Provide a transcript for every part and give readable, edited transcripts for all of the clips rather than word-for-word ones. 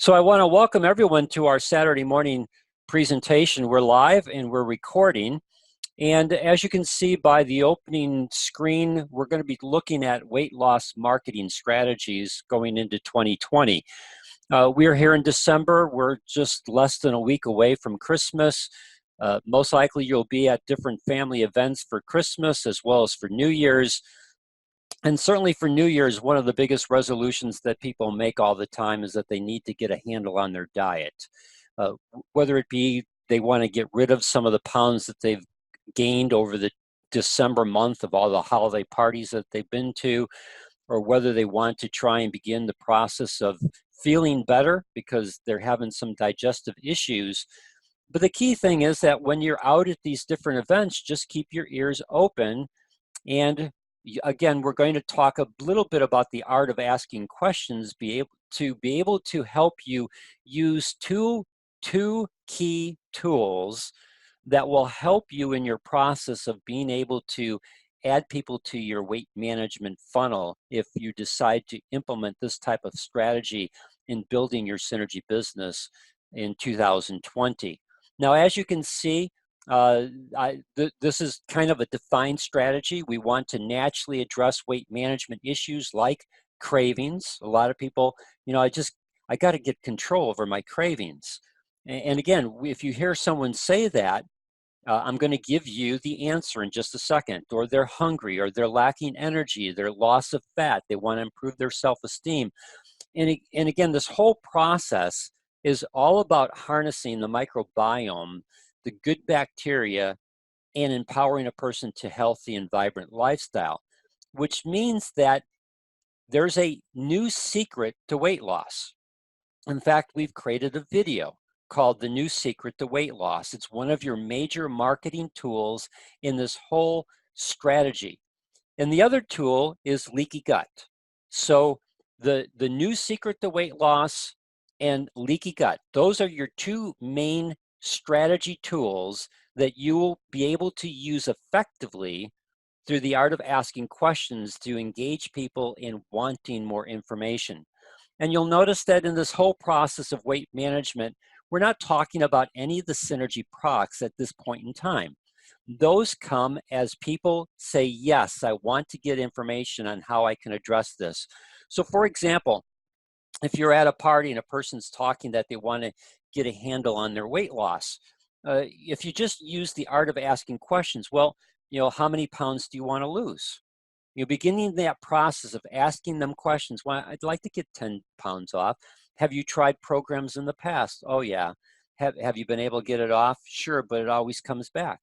So I want to welcome everyone to our Saturday morning presentation. We're live and we're recording. And as you can see by the opening screen, we're going to be looking at weight loss marketing strategies going into 2020. We're here in December. We're just less than a week away from Christmas. Most likely you'll be at different family events for Christmas as well as for New Year's. And certainly for New Year's, one of the biggest resolutions that people make all the time is that they need to get a handle on their diet. Uh, Whether it be they want to get rid of some of the pounds that they've gained over the December month of all the holiday parties that they've been to, or whether they want to try and begin the process of feeling better because they're having some digestive issues. But the key thing is that when you're out at these different events, just keep your ears open. And again, we're going to talk a little bit about the art of asking questions, be able to help you use two key tools that will help you in your process of being able to add people to your weight management funnel if you decide to implement this type of strategy in building your synergy business in 2020. Now, as you can see, this is kind of a defined strategy. We want to naturally address weight management issues like cravings. A lot of people, I got to get control over my cravings. And again, if you hear someone say that, I'm going to give you the answer in just a second. Or they're hungry, or they're lacking energy, they're loss of fat, they want to improve their self-esteem. And again, this whole process is all about harnessing the microbiome, the good bacteria, and empowering a person to healthy and vibrant lifestyle, which means that there's a new secret to weight loss. In fact, we've created a video called The New Secret to Weight Loss. It's one of your major marketing tools in this whole strategy. And the other tool is leaky gut. So the new secret to weight loss and leaky gut, those are your two main strategy tools that you will be able to use effectively through the art of asking questions to engage people in wanting more information. And you'll notice that in this whole process of weight management, we're not talking about any of the synergy products at this point in time. Those come as people say, yes, I want to get information on how I can address this. So for example, if you're at a party and a person's talking that they want to get a handle on their weight loss, if you just use the art of asking questions, well, how many pounds do you want to lose? Beginning that process of asking them questions. Well, I'd like to get 10 pounds off. Have you tried programs in the past? Oh yeah. Have you been able to get it off? Sure, but it always comes back.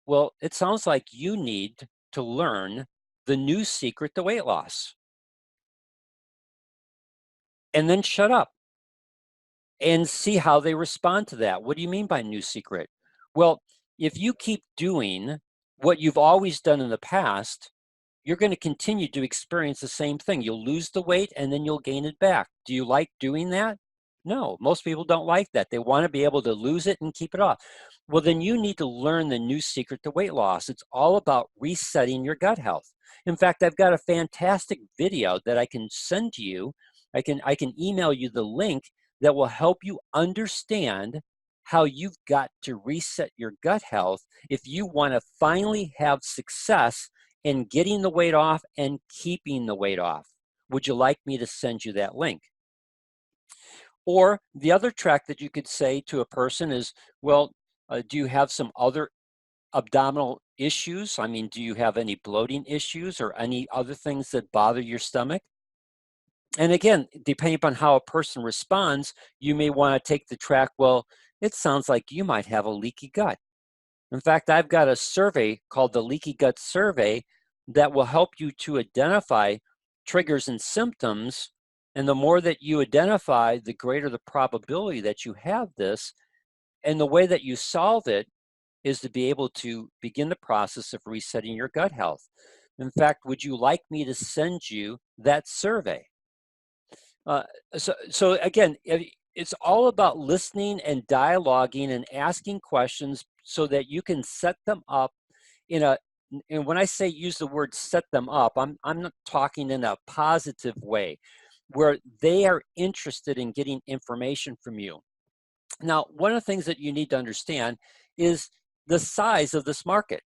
Well, it sounds like you need to learn the new secret to weight loss. And then shut up and see how they respond to that. What do you mean by new secret? Well, if you keep doing what you've always done in the past, you're going to continue to experience the same thing. You'll lose the weight and then you'll gain it back. Do you like doing that? No, most people don't like that. They want to be able to lose it and keep it off. Well, then you need to learn the new secret to weight loss. It's all about resetting your gut health. In fact, I've got a fantastic video that I can send to you. I can email you the link that will help you understand how you've got to reset your gut health if you want to finally have success in getting the weight off and keeping the weight off. Would you like me to send you that link? Or the other track that you could say to a person is, well, do you have some other abdominal issues? I mean, do you have any bloating issues or any other things that bother your stomach? And again, depending upon how a person responds, you may want to take the track, well, it sounds like you might have a leaky gut. In fact, I've got a survey called the Leaky Gut Survey that will help you to identify triggers and symptoms. And the more that you identify, the greater the probability that you have this. And the way that you solve it is to be able to begin the process of resetting your gut health. In fact, would you like me to send you that survey? So again, it's all about listening and dialoguing and asking questions so that you can set them up in a, and when I say use the word set them up, I'm not talking in a positive way. where they are interested in getting information from you. Now, one of the things that you need to understand is the size of this market.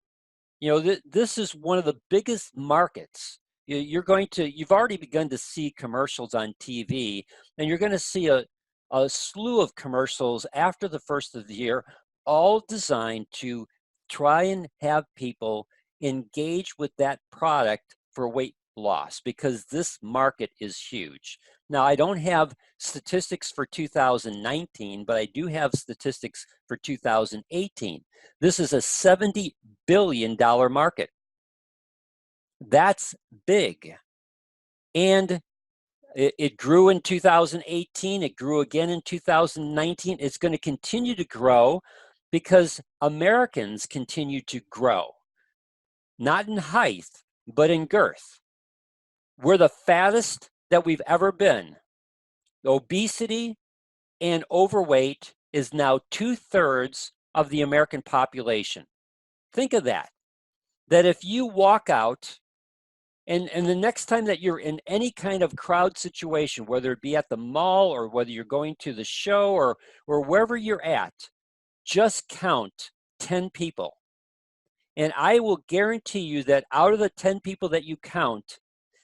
You know, this is one of the biggest markets. You've already begun to see commercials on TV, and you're going to see a slew of commercials after the first of the year, all designed to try and have people engage with that product for weight loss, because this market is huge. Now, I don't have statistics for 2019, but I do have statistics for 2018. This is a $70 billion market. That's big. And it grew in 2018. It grew again in 2019. It's going to continue to grow because Americans continue to grow, not in height, but in girth. We're the fattest that we've ever been. Obesity and overweight is now 2/3 of the American population. Think of that. That if you walk out and the next time that you're in any kind of crowd situation, whether it be at the mall or whether you're going to the show or wherever you're at, just count 10 people. And I will guarantee you that out of the 10 people that you count,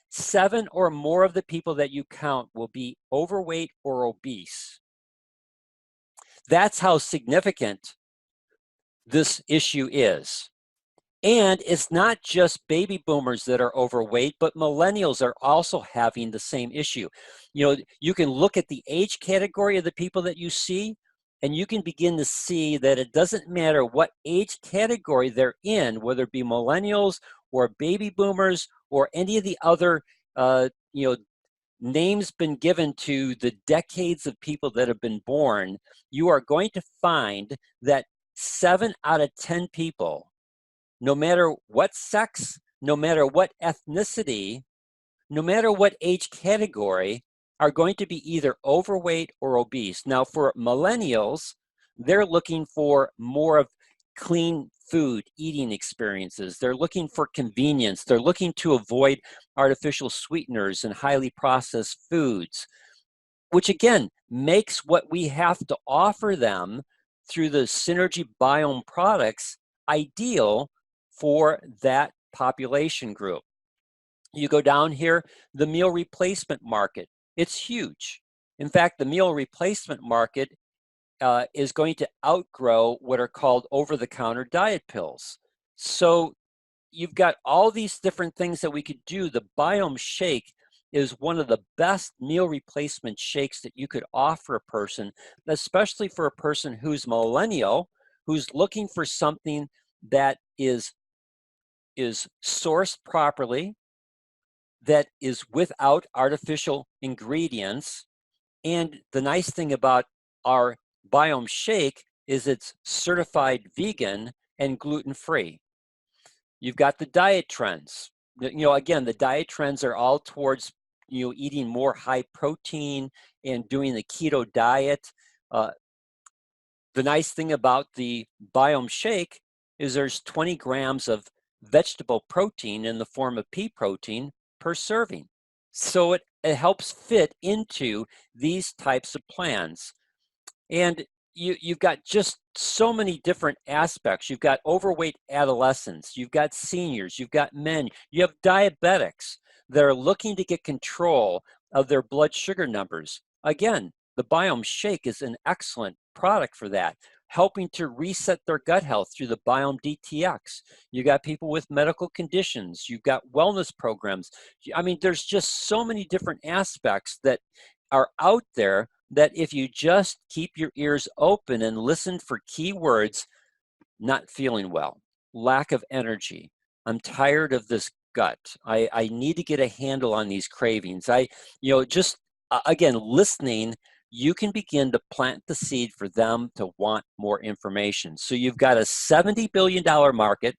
7 or more of the people that you count will be overweight or obese. That's how significant this issue is. And it's not just baby boomers that are overweight, but millennials are also having the same issue. You know, you can look at the age category of the people that you see, and you can begin to see that it doesn't matter what age category they're in, whether it be millennials or baby boomers or any of the other, names been given to the decades of people that have been born. You are going to find that 7 out of 10 people, no matter what sex, no matter what ethnicity, no matter what age category, are going to be either overweight or obese. Now, for millennials, they're looking for more of clean food eating experiences. They're looking for convenience. They're looking to avoid artificial sweeteners and highly processed foods, which again makes what we have to offer them through the Synergy Biome products ideal for that population group. You go down here, the meal replacement market, it's huge. In fact, the meal replacement market is going to outgrow what are called over-the-counter diet pills. So you've got all these different things that we could do. The Biome Shake is one of the best meal replacement shakes that you could offer a person, especially for a person who's millennial, who's looking for something that is sourced properly, that is without artificial ingredients. And the nice thing about our Biome Shake is it's certified vegan and gluten-free. You've got the diet trends. Again, the diet trends are all towards, eating more high protein and doing the keto diet. The nice thing about the Biome Shake is there's 20 grams of vegetable protein in the form of pea protein per serving. So it helps fit into these types of plans. And you've got just so many different aspects. You've got overweight adolescents, you've got seniors, you've got men, you have diabetics that are looking to get control of their blood sugar numbers. Again, the Biome Shake is an excellent product for that, helping to reset their gut health through the Biome DTX. You got people with medical conditions, you've got wellness programs. I mean, there's just so many different aspects that are out there that if you just keep your ears open and listen for keywords: not feeling well, lack of energy, I'm tired of this gut, I need to get a handle on these cravings. Again, listening, you can begin to plant the seed for them to want more information. So you've got a $70 billion market.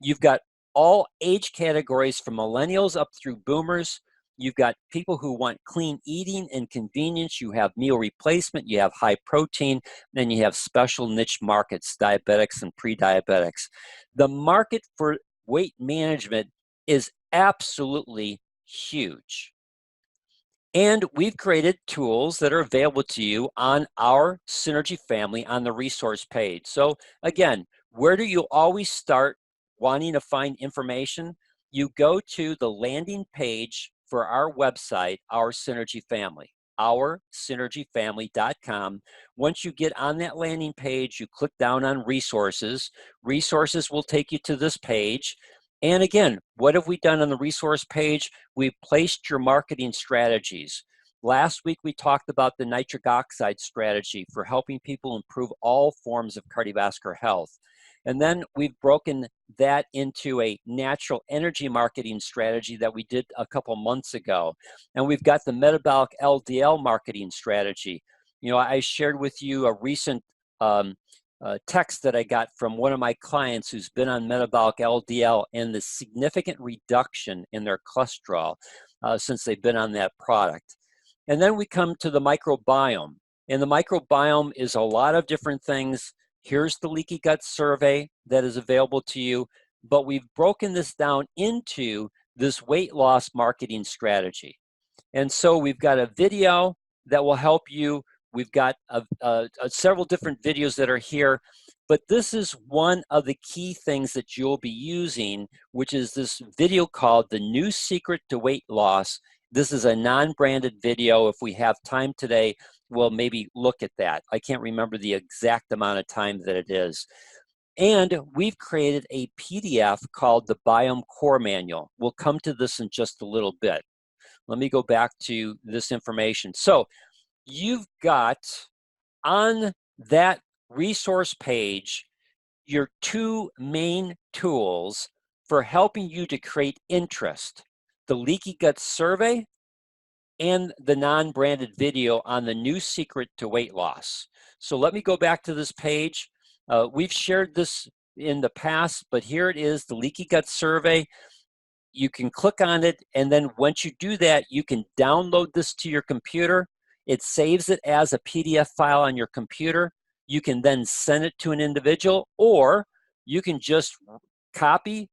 You've got all age categories from millennials up through boomers. You've got people who want clean eating and convenience. You have meal replacement, you have high protein, then you have special niche markets, diabetics and pre-diabetics. The market for weight management is absolutely huge. And we've created tools that are available to you on our Synergy family on the resource page. So again, where do you always start wanting to find information? You go to the landing page for our website, Our Synergy Family, oursynergyfamily.com. Once you get on that landing page, you click down on resources. Resources will take you to this page. And again, what have we done on the resource page? We've placed your marketing strategies. Last week, we talked about the nitric oxide strategy for helping people improve all forms of cardiovascular health. And then we've broken that into a natural energy marketing strategy that we did a couple months ago. And we've got the metabolic LDL marketing strategy. You know, I shared with you a recent text that I got from one of my clients who's been on metabolic LDL and the significant reduction in their cholesterol since they've been on that product. And then we come to the microbiome. And the microbiome is a lot of different things. Here's the leaky gut survey that is available to you, but we've broken this down into this weight loss marketing strategy. And so we've got a video that will help you. We've got several different videos that are here, but this is one of the key things that you'll be using, which is this video called The New Secret to Weight Loss. This is a non-branded video. If we have time today, we'll maybe look at that. I can't remember the exact amount of time that it is. And we've created a PDF called the Biome Core Manual. We'll come to this in just a little bit. Let me go back to this information. So you've got on that resource page your two main tools for helping you to create interest: the leaky gut survey and the non-branded video on the new secret to weight loss. So let me go back to this page. We've shared this in the past, but here it is, the leaky gut survey. You can click on it, and then once you do that, you can download this to your computer. It saves it as a PDF file on your computer. You can then send it to an individual, or you can just copy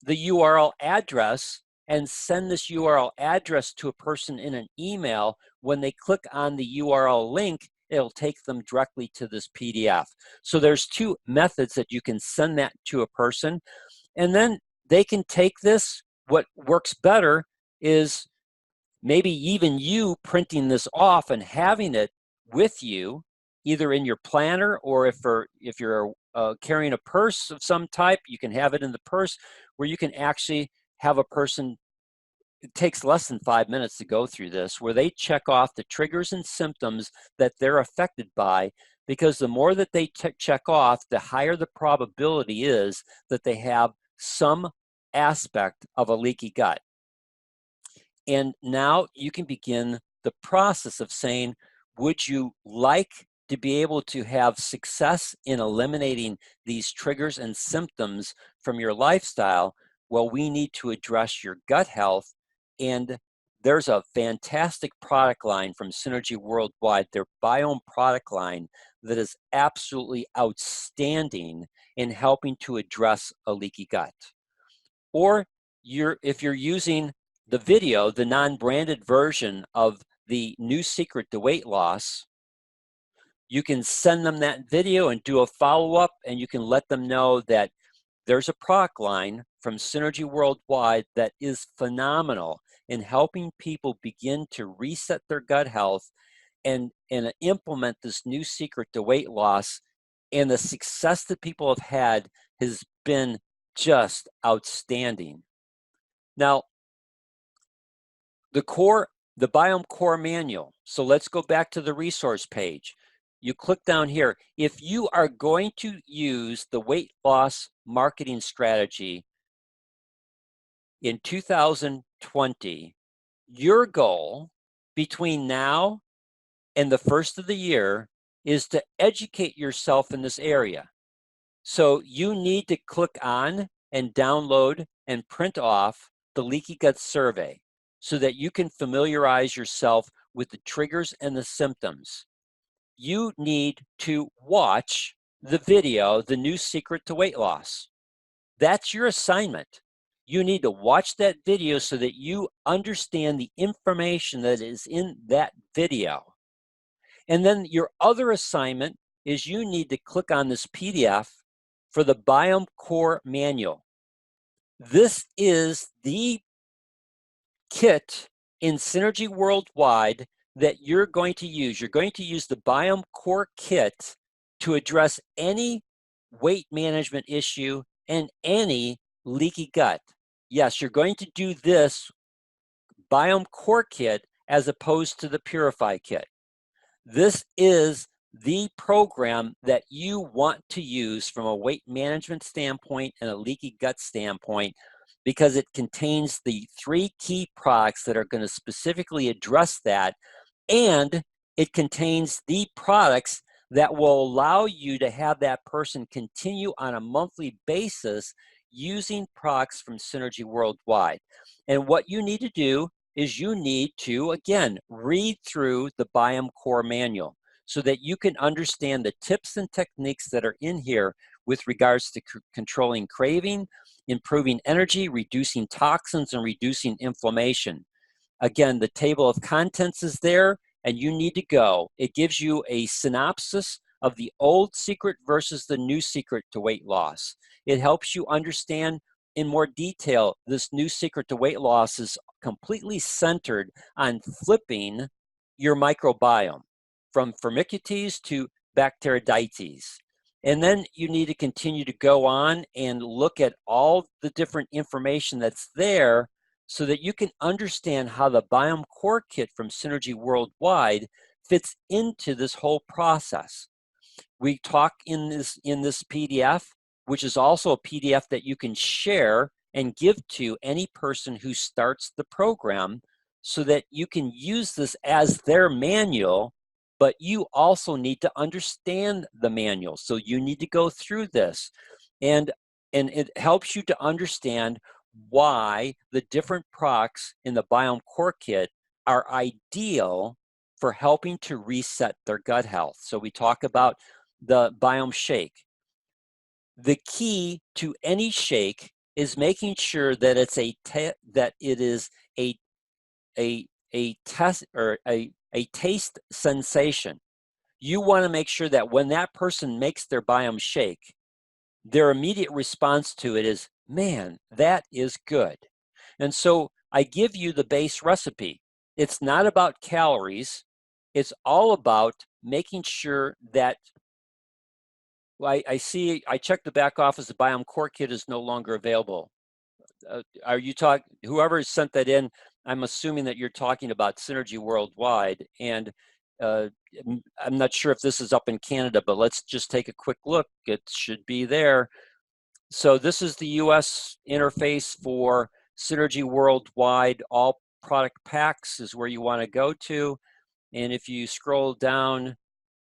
the URL address and send this URL address to a person in an email. When they click on the URL link, it'll take them directly to this PDF. So there's two methods that you can send that to a person, and then they can take this. What works better is maybe even you printing this off and having it with you, either in your planner, or if you're carrying a purse of some type, you can have it in the purse, where you can actually have a person. It takes less than 5 minutes to go through this, where they check off the triggers and symptoms that they're affected by, because the more that they check off, the higher the probability is that they have some aspect of a leaky gut. And now you can begin the process of saying, would you like to be able to have success in eliminating these triggers and symptoms from your lifestyle? Well, we need to address your gut health. And there's a fantastic product line from Synergy Worldwide, their Biome product line, that is absolutely outstanding in helping to address a leaky gut. Or if you're using the video, the non-branded version of the new secret to weight loss, you can send them that video and do a follow-up, and you can let them know that there's a product line from Synergy Worldwide that is phenomenal in helping people begin to reset their gut health and implement this new secret to weight loss. And the success that people have had has been just outstanding. Now, the Biome Core Manual. So let's go back to the resource page. You click down here. If you are going to use the weight loss marketing strategy in 2020, your goal between now and the first of the year is to educate yourself in this area. So you need to click on and download and print off the leaky gut survey so that you can familiarize yourself with the triggers and the symptoms. You need to watch the video, The New Secret to Weight Loss. That's your assignment. You need to watch that video so that you understand the information that is in that video. And then your other assignment is you need to click on this PDF for the Biome Core Manual. This is the kit in Synergy Worldwide that you're going to use. You're going to use the Biome Core Kit to address any weight management issue and any leaky gut. Yes, you're going to do this Biome Core Kit as opposed to the Purify Kit. This is the program that you want to use from a weight management standpoint and a leaky gut standpoint, because it contains the 3 key products that are going to specifically address that, and it contains the products that will allow you to have that person continue on a monthly basis using products from Synergy Worldwide. And what you need to do is you need to, again, read through the Biome Core Manual so that you can understand the tips and techniques that are in here with regards to controlling craving, improving energy, reducing toxins, and reducing inflammation. Again, the table of contents is there, and you need to go. It gives you a synopsis of the old secret versus the new secret to weight loss. It helps you understand in more detail. This new secret to weight loss is completely centered on flipping your microbiome from Firmicutes to Bacteroidetes. And then you need to continue to go on and look at all the different information that's there so that you can understand how the Biome Core Kit from Synergy Worldwide fits into this whole process. We talk in this PDF, which is also a PDF that you can share and give to any person who starts the program so that you can use this as their manual, but you also need to understand the manual. So you need to go through this, and it helps you to understand why the different products in the Biome Core Kit are ideal for helping to reset their gut health. So we talk about the Biome Shake. The key to any shake is making sure that it's a test or a taste sensation. You want to make sure that when that person makes their Biome Shake, their immediate response to it is, man, that is good. And so I give you the base recipe. It's not about calories. It's all about making sure that, well, I checked the back office, the Biome Core Kit is no longer available. Are you talking, whoever sent that in, I'm assuming that you're talking about Synergy Worldwide. And I'm not sure if this is up in Canada, but let's just take a quick look. It should be there. So this is the US interface for Synergy Worldwide. All product packs is where you want to go to. And if you scroll down,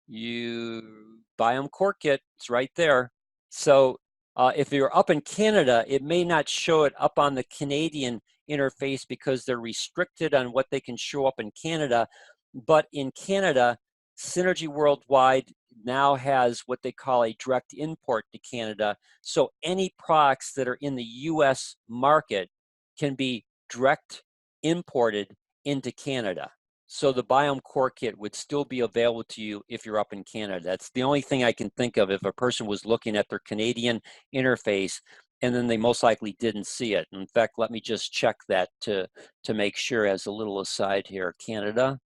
Biome Core Kit, it's right there. So if you're up in Canada, it may not show it up on the Canadian interface because they're restricted on what they can show up in Canada. But in Canada, Synergy Worldwide now has what they call a direct import to Canada. So any products that are in the US market can be direct imported into Canada. So the Biome Core Kit would still be available to you if you're up in Canada. That's the only thing I can think of if a person was looking at their Canadian interface and then they most likely didn't see it. In fact, let me just check that to make sure as a little aside here. Canada.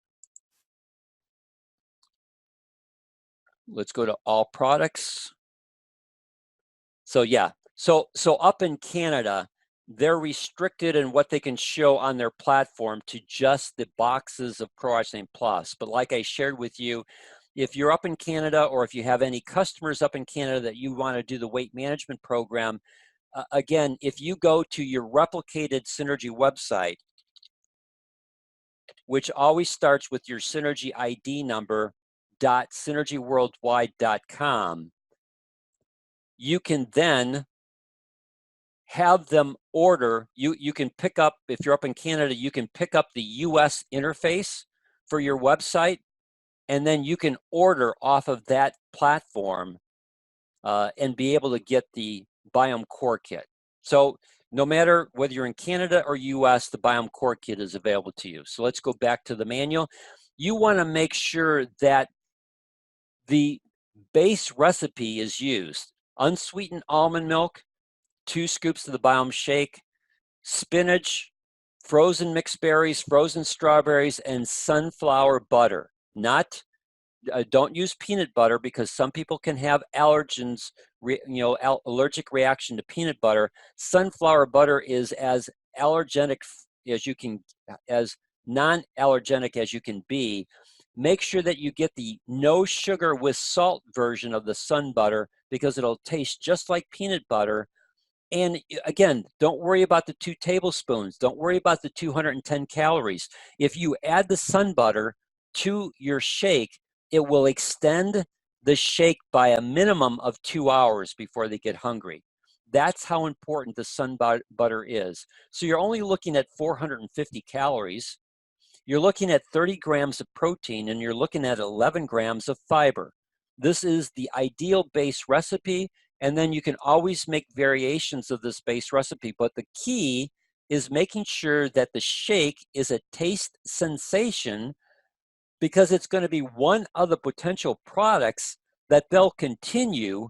Let's go to all products. So yeah, so up in Canada, they're restricted in what they can show on their platform to just the boxes of ProRising Plus. But like I shared with you, if you're up in Canada or if you have any customers up in Canada that you want to do the weight management program, again, if you go to your replicated Synergy website, which always starts with your Synergy ID number, .synergyworldwide.com, you can then have them order. You can pick up, if you're up in Canada, you can pick up the US interface for your website, and then you can order off of that platform and be able to get the Biome Core Kit. So No matter whether you're in Canada or US, the Biome Core Kit is available to you. So let's go back to the manual. You want to make sure that the base recipe is used. Unsweetened almond milk, 2 scoops of the Biome Shake, spinach, frozen mixed berries, frozen strawberries, and sunflower butter. Not don't use peanut butter because some people can have allergens, allergic reaction to peanut butter. Sunflower butter is as allergenic as you can, as non-allergenic as you can be. Make sure that you get the no sugar with salt version of the sun butter because it'll taste just like peanut butter. And again, don't worry about the 2 tablespoons. Don't worry about the 210 calories. If you add the sun butter to your shake, it will extend the shake by a minimum of 2 hours before they get hungry. That's how important the sun butter is. So you're only looking at 450 calories. You're looking at 30 grams of protein, and you're looking at 11 grams of fiber. This is the ideal base recipe, and then you can always make variations of this base recipe. But the key is making sure that the shake is a taste sensation, because it's going to be one of the potential products that they'll continue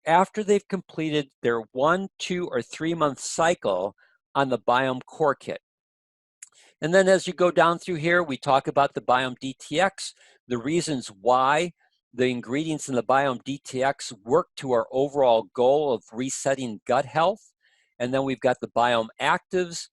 after they've completed their 1, 2, or 3 month cycle on the Biome Core Kit. And then as you go down through here, we talk about the Biome DTX, the reasons why the ingredients in the Biome DTX work to our overall goal of resetting gut health. And then we've got the Biome Actives.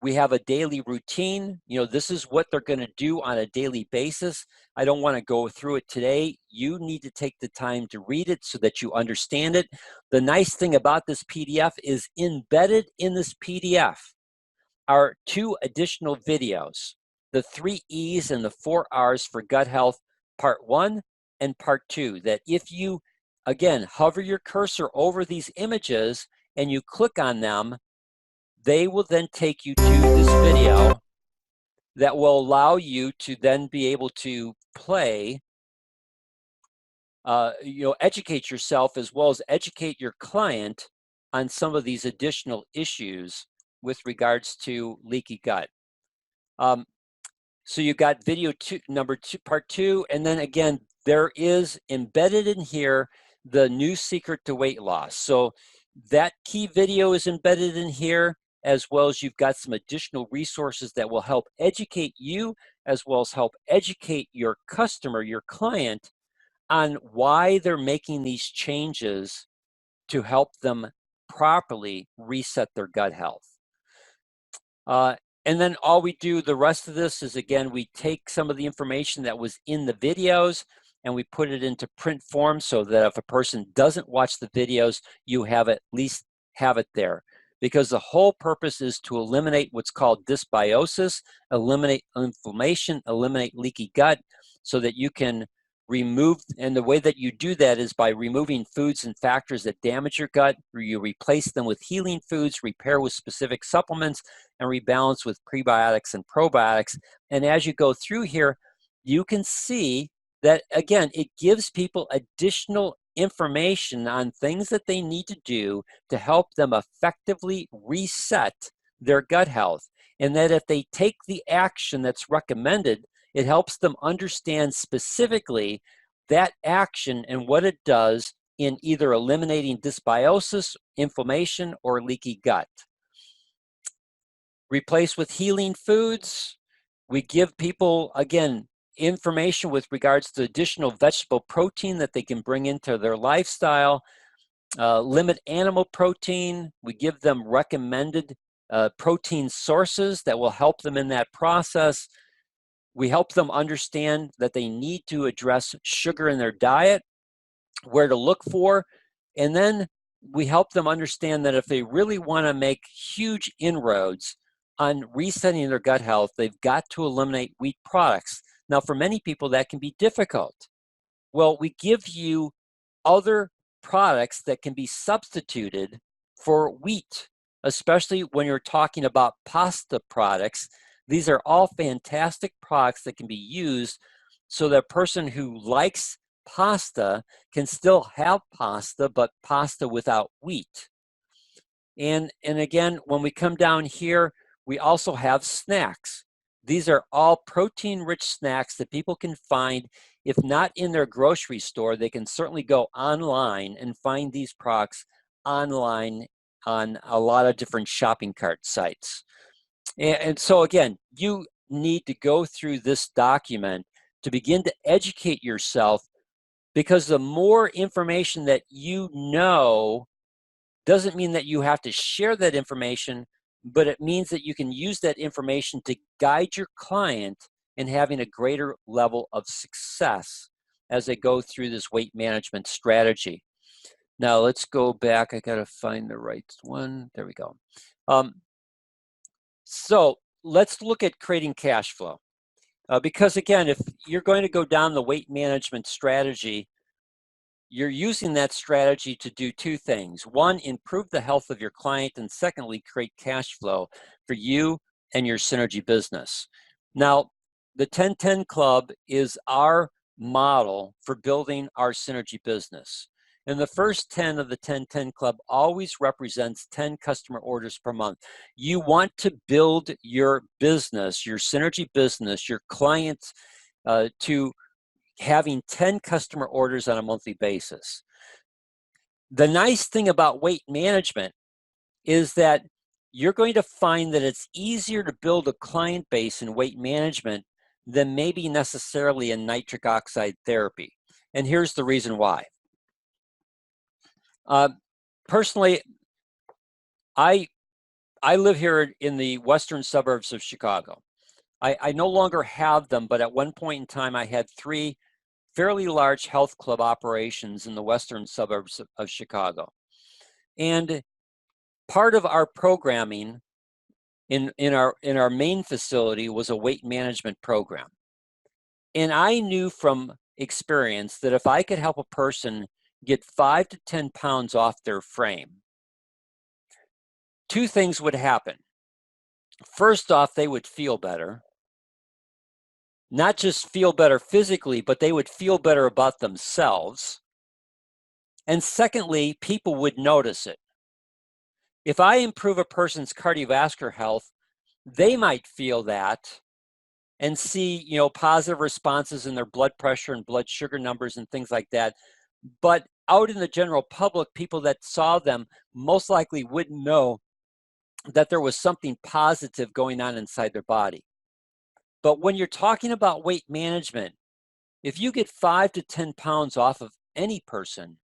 We have a daily routine. This is what they're going to do on a daily basis. I don't want to go through it today. You need to take the time to read it so that you understand it. The nice thing about this PDF is embedded in this PDF are 2 additional videos, the 3 E's and the 4 R's for gut health, part 1 and part 2, that if you, again, hover your cursor over these images and you click on them, they will then take you to this video that will allow you to then be able to play, educate yourself as well as educate your client on some of these additional issues with regards to leaky gut. So you got video number 2, part 2, and then again, there is embedded in here the new secret to weight loss. So that key video is embedded in here, as well as you've got some additional resources that will help educate you, as well as help educate your customer, your client, on why they're making these changes to help them properly reset their gut health. And then all we do, the rest of this is, again, we take some of the information that was in the videos and we put it into print form so that if a person doesn't watch the videos, you have at least have it there. Because the whole purpose is to eliminate what's called dysbiosis, eliminate inflammation, eliminate leaky gut, so that you can remove, and the way that you do that is by removing foods and factors that damage your gut. You replace them with healing foods, repair with specific supplements, and rebalance with prebiotics and probiotics. And as you go through here, you can see that, again, it gives people additional information on things that they need to do to help them effectively reset their gut health. And that if they take the action that's recommended, it helps them understand specifically that action and what it does in either eliminating dysbiosis, inflammation, or leaky gut. Replace with healing foods. We give people, again, information with regards to additional vegetable protein that they can bring into their lifestyle. Limit animal protein. We give them recommended protein sources that will help them in that process. We help them understand that they need to address sugar in their diet, where to look for, and then we help them understand that if they really want to make huge inroads on resetting their gut health, they've got to eliminate wheat products. Now, for many people, that can be difficult. Well, we give you other products that can be substituted for wheat, especially when you're talking about pasta products. These are all fantastic products that can be used so that a person who likes pasta can still have pasta, but pasta without wheat. And again, when we come down here, we also have snacks. These are all protein-rich snacks that people can find. If not in their grocery store, they can certainly go online and find these products online on a lot of different shopping cart sites. And so again, you need to go through this document to begin to educate yourself, because the more information that you know doesn't mean that you have to share that information, but it means that you can use that information to guide your client in having a greater level of success as they go through this weight management strategy. Now let's go back. I gotta find the right one. There we go. So let's look at creating cash flow. Because again, if you're going to go down the weight management strategy, you're using that strategy to do two things. One, improve the health of your client, and secondly, create cash flow for you and your synergy business. Now, the 10-10 Club is our model for building our synergy business. And the first 10 of the 10-10 Club always represents 10 customer orders per month. You want to build your business, your synergy business, your clients to having 10 customer orders on a monthly basis. The nice thing about weight management is that you're going to find that it's easier to build a client base in weight management than maybe necessarily in nitric oxide therapy. And here's the reason why. Personally, I live here in the western suburbs of Chicago. I no longer have them, but at one point in time, I had 3 fairly large health club operations in the western suburbs of Chicago. And part of our programming in our main facility was a weight management program. And I knew from experience that if I could help a person get 5 to 10 pounds off their frame, 2 things would happen. First off, they would feel better. Not just feel better physically, but they would feel better about themselves. And secondly, people would notice it. If I improve a person's cardiovascular health, they might feel that and see, positive responses in their blood pressure and blood sugar numbers and things like that. But out in the general public, people that saw them most likely wouldn't know that there was something positive going on inside their body. But when you're talking about weight management, if you get 5 to 10 pounds off of any person,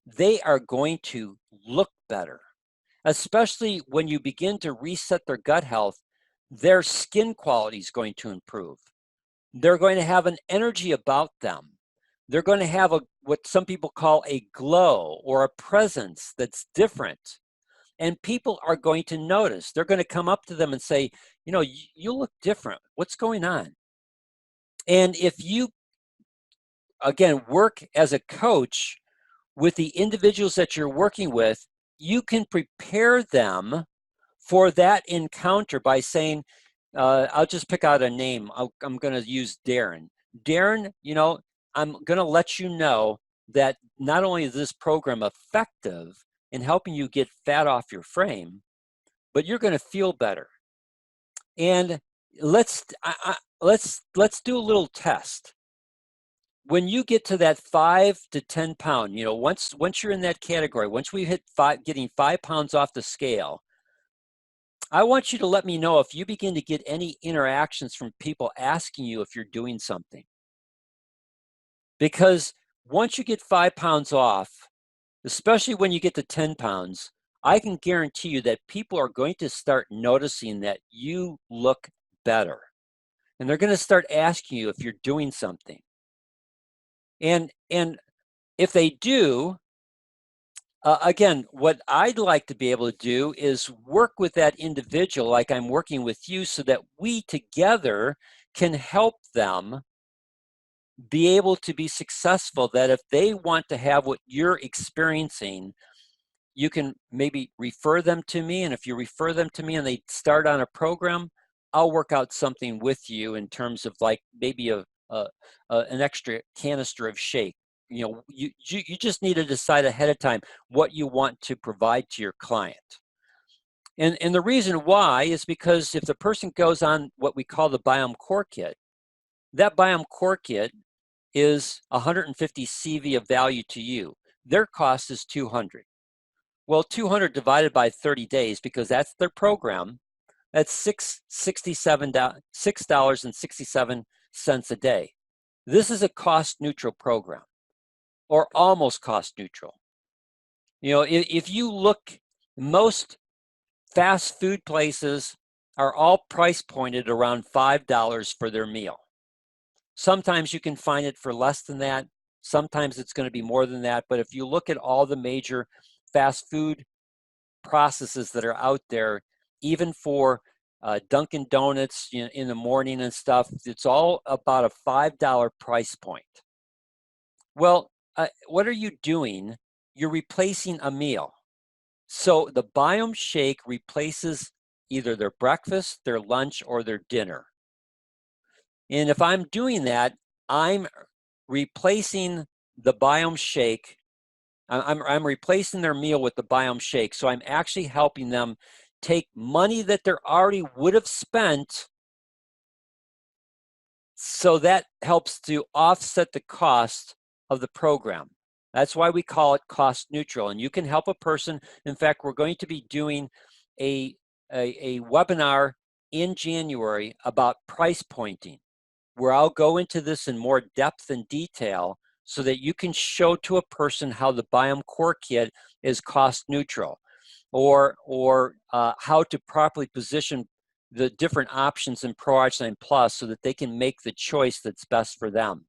they are going to look better, especially when you begin to reset their gut health. Their skin quality is going to improve. They're going to have an energy about them. They're going to have what some people call a glow or a presence that's different. And people are going to notice. They're going to come up to them and say, you look different. What's going on? And if you, again, work as a coach with the individuals that you're working with, you can prepare them for that encounter by saying, I'll just pick out a name. I'm going to use Darren. Darren, I'm going to let you know that not only is this program effective in helping you get fat off your frame, but you're going to feel better. And let's do a little test. When you get to that 5 to 10 pound, once you're in that category, once we hit getting 5 pounds off the scale, I want you to let me know if you begin to get any interactions from people asking you if you're doing something. Because once you get 5 pounds off, especially when you get to 10 pounds, I can guarantee you that people are going to start noticing that you look better. And they're going to start asking you if you're doing something. And if they do, again, what I'd like to be able to do is work with that individual like I'm working with you, so that we together can help them be able to be successful, that if they want to have what you're experiencing, you can maybe refer them to me. And if you refer them to me and they start on a program, I'll work out something with you in terms of like maybe an extra canister of shake. You just need to decide ahead of time what you want to provide to your client. And the reason why is because if the person goes on what we call the Biome Core Kit, that Biome Core Kit is 150 CV of value to you. Their cost is 200. Well, 200 divided by 30 days, because that's their program, that's $6.67 a day. This is a cost neutral program, or almost cost neutral. You know, if you look, most fast food places are all price pointed around $5 for their meal. Sometimes you can find it for less than that. Sometimes it's going to be more than that. But if you look at all the major fast food processes that are out there, even for Dunkin' Donuts, you know, in the morning and stuff, it's all about a $5 price point. Well, what are you doing? You're replacing a meal. So the Biome Shake replaces either their breakfast, their lunch, or their dinner. And if I'm doing that, I'm replacing the Biome Shake. I'm replacing their meal with the Biome Shake. So I'm actually helping them take money that they already would have spent. So that helps to offset the cost of the program. That's why we call it cost neutral. And you can help a person. In fact, we're going to be doing a webinar in January about price pointing, where I'll go into this in more depth and detail so that you can show to a person how the Biome Core Kit is cost neutral, or how to properly position the different options in Pro Arginine Plus so that they can make the choice that's best for them.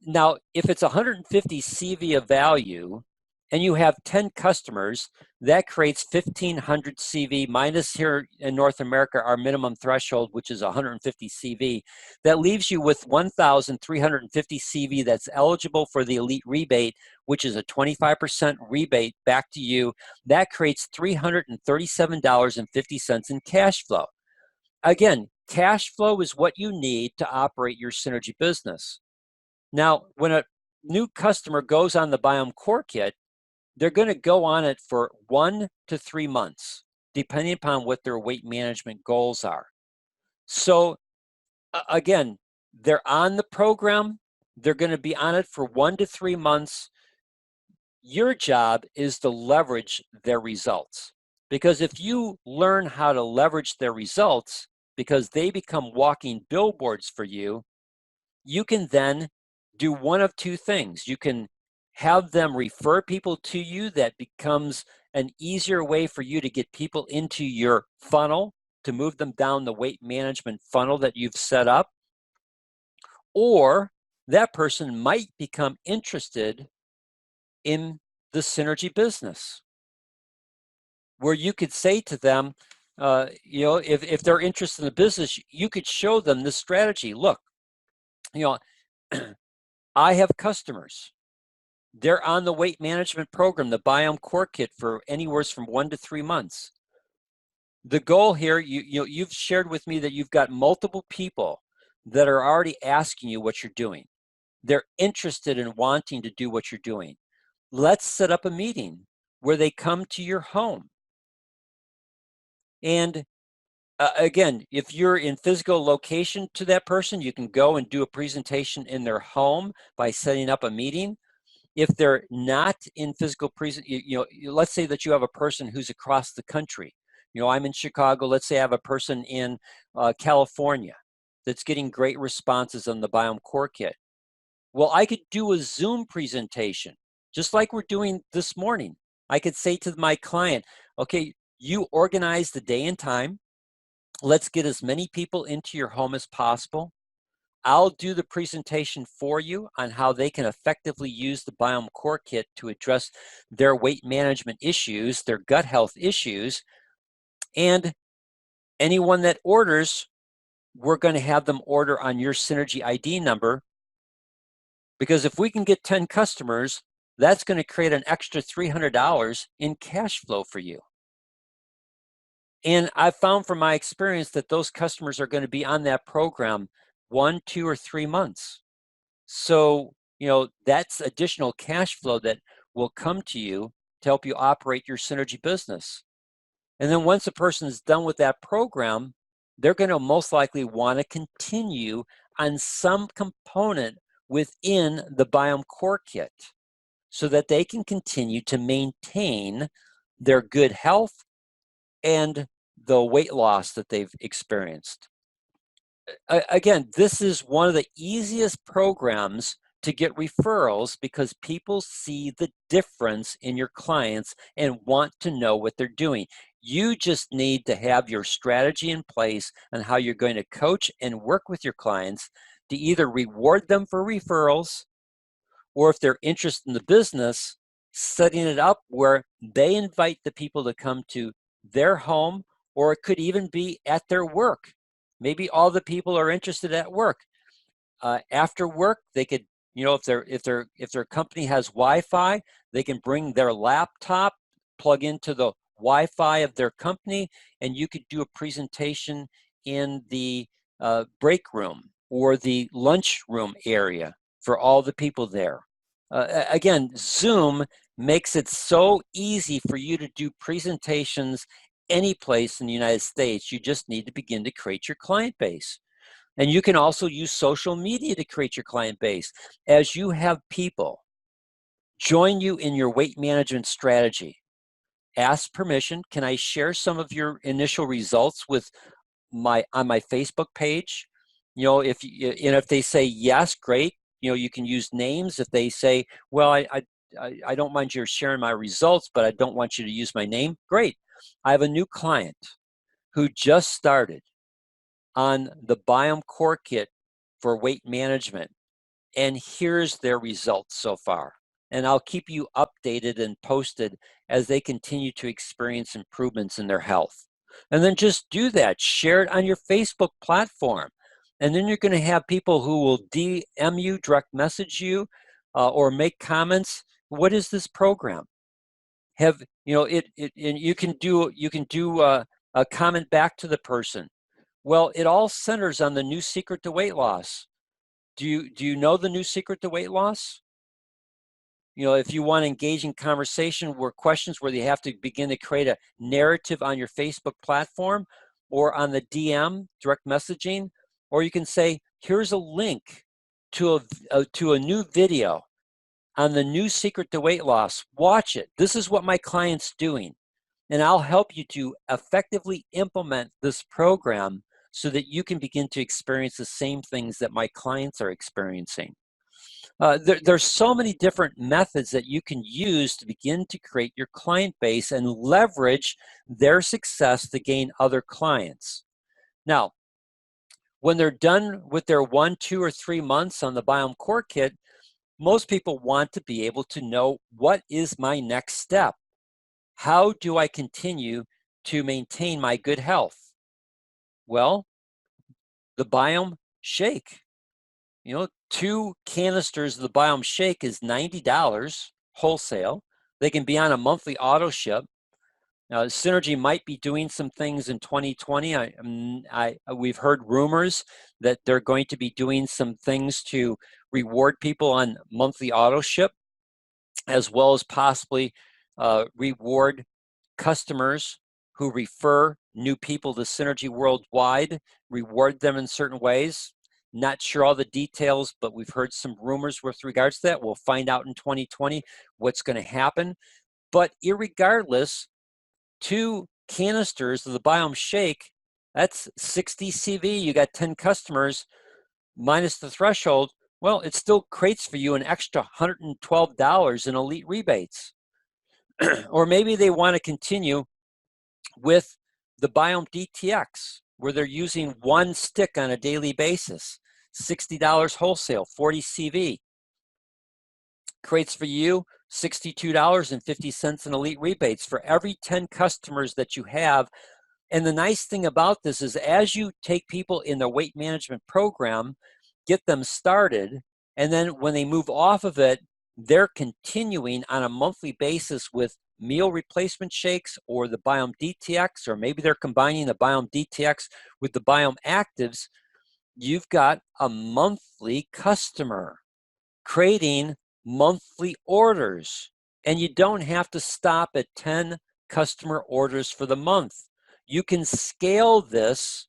Now, if it's 150 CV of value and you have 10 customers, that creates 1,500 CV minus here in North America, our minimum threshold, which is 150 CV. That leaves you with 1,350 CV that's eligible for the elite rebate, which is a 25% rebate back to you. That creates $337.50 in cash flow. Again, cash flow is what you need to operate your Synergy business. Now, when a new customer goes on the Biome Core Kit, they're going to go on it for 1 to 3 months, depending upon what their weight management goals are. So again, they're on the program. They're going to be on it for 1 to 3 months. Your job is to leverage their results. Because if you learn how to leverage their results, because they become walking billboards for you, you can then do one of two things. You can have them refer people to you. That becomes an easier way for you to get people into your funnel, to move them down the weight management funnel that you've set up. Or that person might become interested in the Synergy business, where you could say to them, you know, if they're interested in the business, you could show them this strategy. Look, you know, I have customers. They're on the weight management program, the Biome Core Kit, for anywhere from 1 to 3 months. The goal here, you've shared with me that you've got multiple people that are already asking you what you're doing. They're interested in wanting to do what you're doing. Let's set up a meeting where they come to your home. And again, if you're in physical location to that person, you can go and do a presentation in their home by setting up a meeting. If they're not in physical let's say that you have a person who's across the country. You know, I'm in Chicago. Let's say I have a person in California that's getting great responses on the Biome Core Kit. Well, I could do a Zoom presentation, just like we're doing this morning. I could say to my client, okay, you organize the day and time. Let's get as many people into your home as possible. I'll do the presentation for you on how they can effectively use the Biome Core Kit to address their weight management issues, their gut health issues. And anyone that orders, we're going to have them order on your Synergy ID number. Because if we can get 10 customers, that's going to create an extra $300 in cash flow for you. And I've found from my experience that those customers are going to be on that program 1, 2, or 3 months. So, you know, that's additional cash flow that will come to you to help you operate your Synergy business. And then once a person is done with that program, they're going to most likely want to continue on some component within the Biome Core Kit so that they can continue to maintain their good health and the weight loss that they've experienced. Again, this is one of the easiest programs to get referrals because people see the difference in your clients and want to know what they're doing. You just need to have your strategy in place on how you're going to coach and work with your clients to either reward them for referrals, or if they're interested in the business, setting it up where they invite the people to come to their home, or it could even be at their work. Maybe all the people are interested at work. After work, they could, if their company has Wi-Fi, they can bring their laptop, plug into the Wi-Fi of their company, and you could do a presentation in the break room or the lunch room area for all the people there. Again, Zoom makes it so easy for you to do presentations any place in the United States. You just need to begin to create your client base. And you can also use social media to create your client base. As you have people join you in your weight management strategy, ask permission. Can I share some of your initial results with on my Facebook page? If they say yes, great. You can use names. If they say, well, I don't mind you sharing my results, but I don't want you to use my name, great. I have a new client who just started on the Biome Core Kit for weight management, and here's their results so far. And I'll keep you updated and posted as they continue to experience improvements in their health. And then just do that. Share it on your Facebook platform. And then you're going to have people who will DM you, direct message you, or make comments. What is this program? And you can do a comment back to the person. Well, it all centers on the new secret to weight loss. Do you know the new secret to weight loss? If you want to engage in conversation where questions where you have to begin to create a narrative on your Facebook platform or on the DM, direct messaging, or you can say, here's a link to a new video on the new secret to weight loss. Watch it. This is what my client's doing. And I'll help you to effectively implement this program so that you can begin to experience the same things that my clients are experiencing. There's so many different methods that you can use to begin to create your client base and leverage their success to gain other clients. Now, when they're done with their 1, 2, or 3 months on the Biome Core Kit, most people want to be able to know, what is my next step? How do I continue to maintain my good health? Well, the Biome Shake. 2 canisters of the Biome Shake is $90 wholesale. They can be on a monthly auto ship. Now, Synergy might be doing some things in 2020. We've heard rumors that they're going to be doing some things to reward people on monthly auto ship, as well as possibly reward customers who refer new people to Synergy worldwide, reward them in certain ways. Not sure all the details, but we've heard some rumors with regards to that. We'll find out in 2020 what's going to happen. But irregardless, 2 canisters of the Biome Shake, that's 60 CV. You got 10 customers minus the threshold. Well, it still creates for you an extra $112 in elite rebates. Or maybe they want to continue with the Biome DTX, where they're using 1 stick on a daily basis. $60 wholesale, 40 CV. Creates for you $62.50 in elite rebates for every 10 customers that you have. And the nice thing about this is, as you take people in the weight management program, get them started, and then when they move off of it, they're continuing on a monthly basis with meal replacement shakes or the Biome DTX, or maybe they're combining the Biome DTX with the Biome Actives. You've got a monthly customer creating monthly orders, and you don't have to stop at 10 customer orders for the month. You can scale this,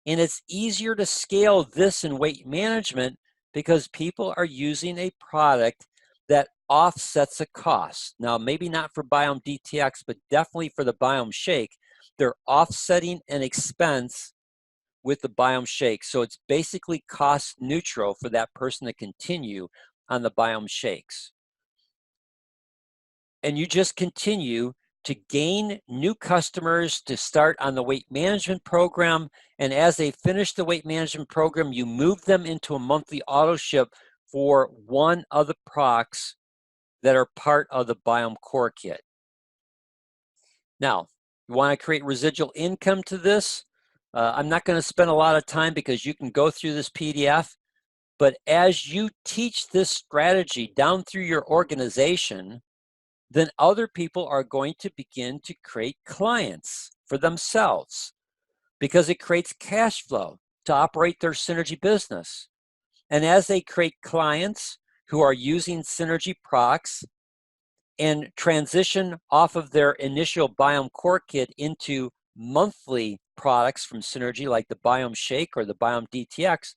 and it's easier to scale this in weight management because people are using a product that offsets a cost. Now, maybe not for Biome DTX, but definitely for the Biome Shake. They're offsetting an expense with the Biome Shake. So it's basically cost neutral for that person to continue on the Biome Shakes. And you just continue to gain new customers to start on the weight management program. And as they finish the weight management program, you move them into a monthly auto ship for one of the products that are part of the Biome Core Kit. Now, you want to create residual income to this. I'm not going to spend a lot of time because you can go through this PDF, but as you teach this strategy down through your organization, then other people are going to begin to create clients for themselves because it creates cash flow to operate their Synergy business. And as they create clients who are using Synergy products and transition off of their initial Biome Core Kit into monthly products from Synergy like the Biome Shake or the Biome DTX,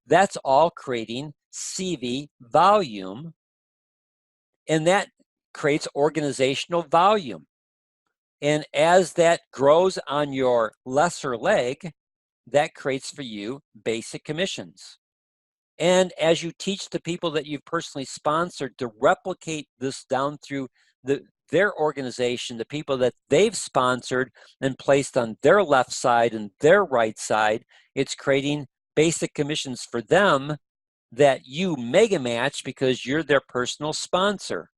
that's all creating CV volume, and that creates organizational volume. And as that grows on your lesser leg, that creates for you basic commissions. And as you teach the people that you've personally sponsored to replicate this down through their organization, the people that they've sponsored and placed on their left side and their right side, it's creating basic commissions for them that you mega match because you're their personal sponsor.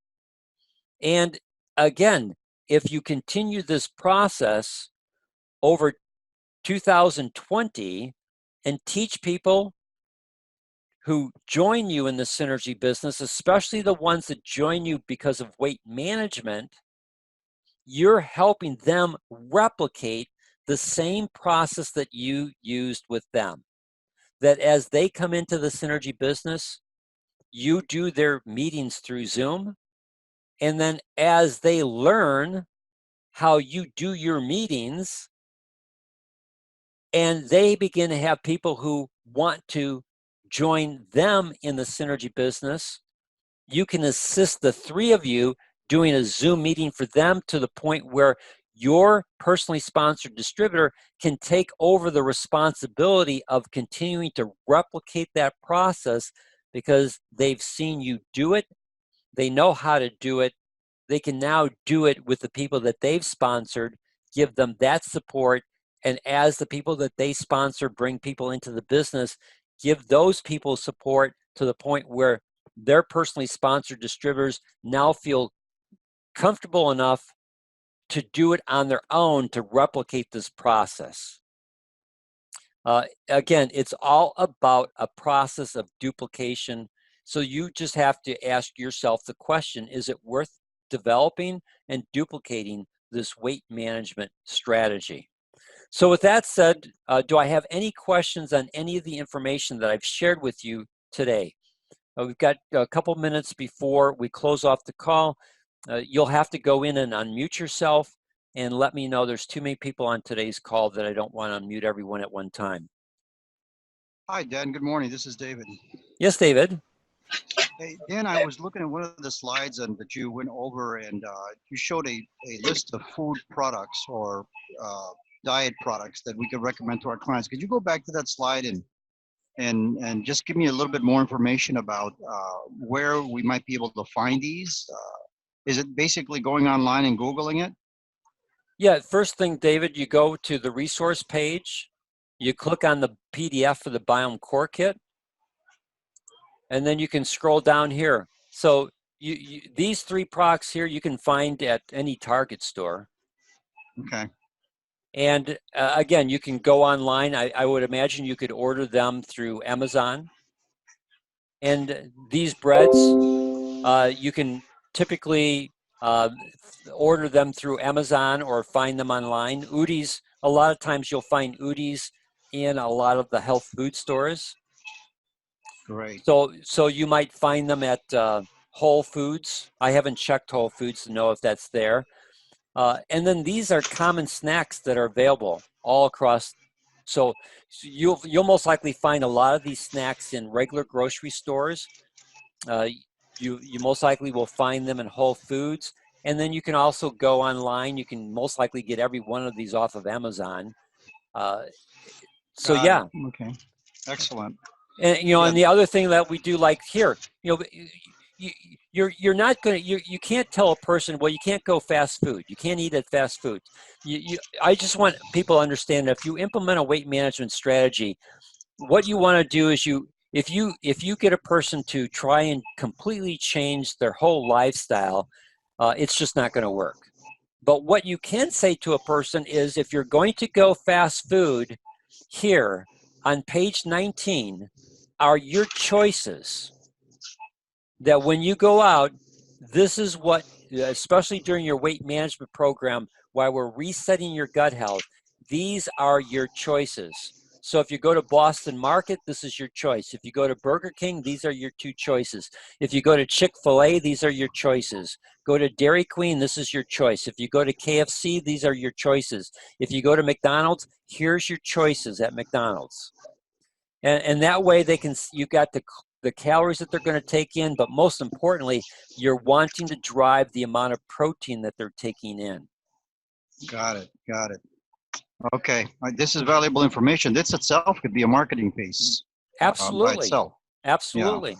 And again, if you continue this process over 2020 and teach people who join you in the Synergy business, especially the ones that join you because of weight management, you're helping them replicate the same process that you used with them. That as they come into the Synergy business, you do their meetings through Zoom. And then as they learn how you do your meetings, and they begin to have people who want to join them in the Synergy business, you can assist the three of you doing a Zoom meeting for them to the point where your personally sponsored distributor can take over the responsibility of continuing to replicate that process because they've seen you do it, they know how to do it, they can now do it with the people that they've sponsored, give them that support, and as the people that they sponsor bring people into the business, give those people support to the point where their personally sponsored distributors now feel comfortable enough to do it on their own to replicate this process. Again, it's all about a process of duplication. So you just have to ask yourself the question, is it worth developing and duplicating this weight management strategy? So with that said, do I have any questions on any of the information that I've shared with you today? We've got a couple minutes before we close off the call. You'll have to go in and unmute yourself and let me know. There's too many people on today's call that I don't want to unmute everyone at one time. Hi, Dan. Good morning. This is David. Yes, David. Hey, Dan, I was looking at one of the slides that you went over, and you showed a list of food products or diet products that we could recommend to our clients. Could you go back to that slide and just give me a little bit more information about where we might be able to find these? Is it basically going online and Googling it? Yeah, first thing, David, you go to the resource page, you click on the PDF for the Biome Core Kit, and then you can scroll down here. So these three products here you can find at any Target store. Okay. And again, you can go online. I would imagine you could order them through Amazon. And these breads, you can typically order them through Amazon or find them online. Udis, a lot of times you'll find Udis in a lot of the health food stores. Great. So you might find them at Whole Foods. I haven't checked Whole Foods to know if that's there. And then these are common snacks that are available all across. So you'll most likely find a lot of these snacks in regular grocery stores. You most likely will find them in Whole Foods. And then you can also go online. You can most likely get every one of these off of Amazon. So Got it. yeah. Okay. Excellent. And Yeah. and the other thing that we do, like here, you you're not going to you can't tell a person, well, you can't go fast food, you can't eat at fast food. I just want people to understand that if you implement a weight management strategy, what you want to do is if you get a person to try and completely change their whole lifestyle, it's just not going to work. But what you can say to a person is, if you're going to go fast food, here on page 19 are your choices that when you go out, this is what, especially during your weight management program, while we're resetting your gut health, these are your choices. So if you go to Boston Market, this is your choice. If you go to Burger King, these are your two choices. If you go to Chick-fil-A, these are your choices. Go to Dairy Queen, this is your choice. If you go to KFC, these are your choices. If you go to McDonald's, here's your choices at McDonald's. And that way you got the calories that they're going to take in, but most importantly, you're wanting to drive the amount of protein that they're taking in. Got it. Got it. Okay. This is valuable information. This itself could be a marketing piece by Absolutely. itself. Absolutely.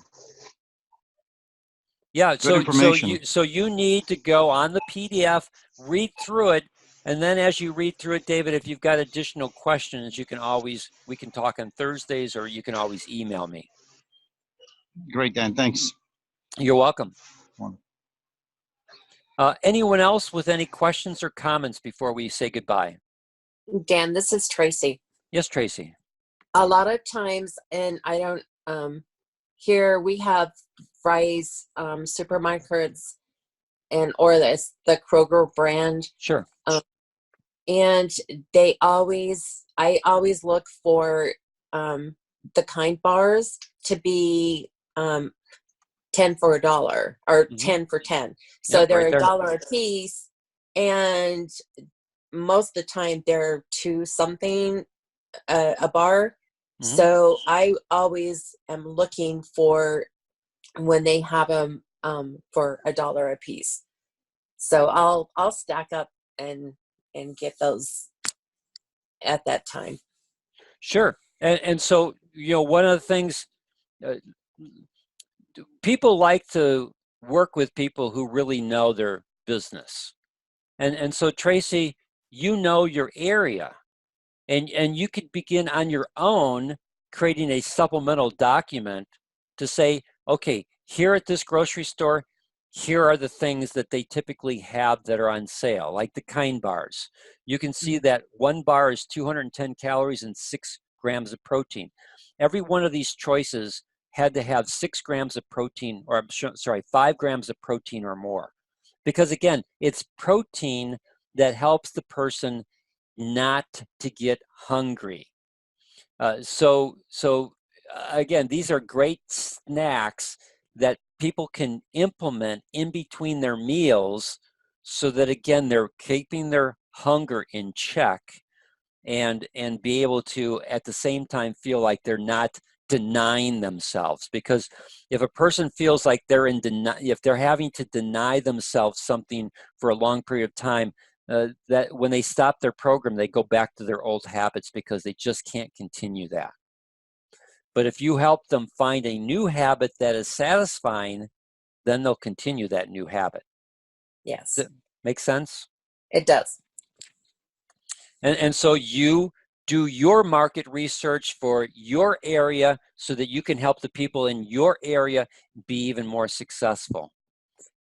Yeah. Good information. So you need to go on the PDF, read through it, and then as you read through it, David, if you've got additional questions, we can talk on Thursdays, or you can always email me. Great, Dan. Thanks. You're welcome. Anyone else with any questions or comments before we say goodbye? Dan, this is Tracy. Yes, Tracy. A lot of times, and I don't, here we have Fry's supermarkets or the Kroger brand. Sure. And I always look for the kind bars to be 10 for $1 or 10 for 10. So Yep, they're right there. $1 a piece, and most of the time they're $2 something a bar. So I always am looking for when they have them for $1 a piece. So I'll stack up and get those at that time. Sure. And so, one of the things, people like to work with people who really know their business. And so, Tracy, you know your area, and you could begin on your own creating a supplemental document to say, okay, here at this grocery store, here are the things that they typically have that are on sale, like the kind bars. You can see that one bar is 210 calories and 6 grams of protein. Every one of these choices had to have 6 grams of protein, or 5 grams of protein or more. Because again, it's protein that helps the person not to get hungry. So again, these are great snacks that people can implement in between their meals, so that again, they're keeping their hunger in check, and be able to at the same time feel like they're not denying themselves. Because if a person feels like if they're having to deny themselves something for a long period of time, that when they stop their program, they go back to their old habits because they just can't continue that. But if you help them find a new habit that is satisfying, then they'll continue that new habit. Yes. Does it make sense? It does. And so you do your market research for your area so that you can help the people in your area be even more successful.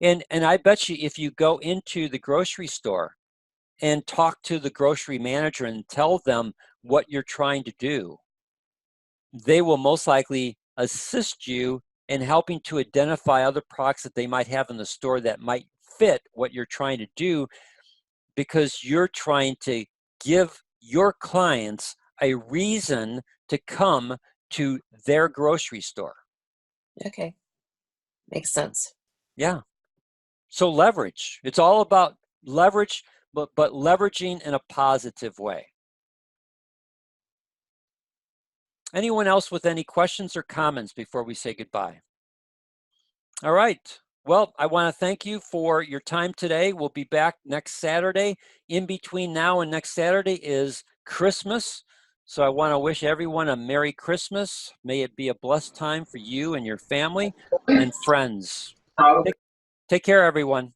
And I bet you if you go into the grocery store and talk to the grocery manager and tell them what you're trying to do, they will most likely assist you in helping to identify other products that they might have in the store that might fit what you're trying to do, because you're trying to give your clients a reason to come to their grocery store. Okay. Makes sense. Yeah. So leverage. It's all about leverage, but leveraging in a positive way. Anyone else with any questions or comments before we say goodbye? All right. Well, I want to thank you for your time today. We'll be back next Saturday. In between now and next Saturday is Christmas. So I want to wish everyone a Merry Christmas. May it be a blessed time for you and your family and friends. Take care, everyone.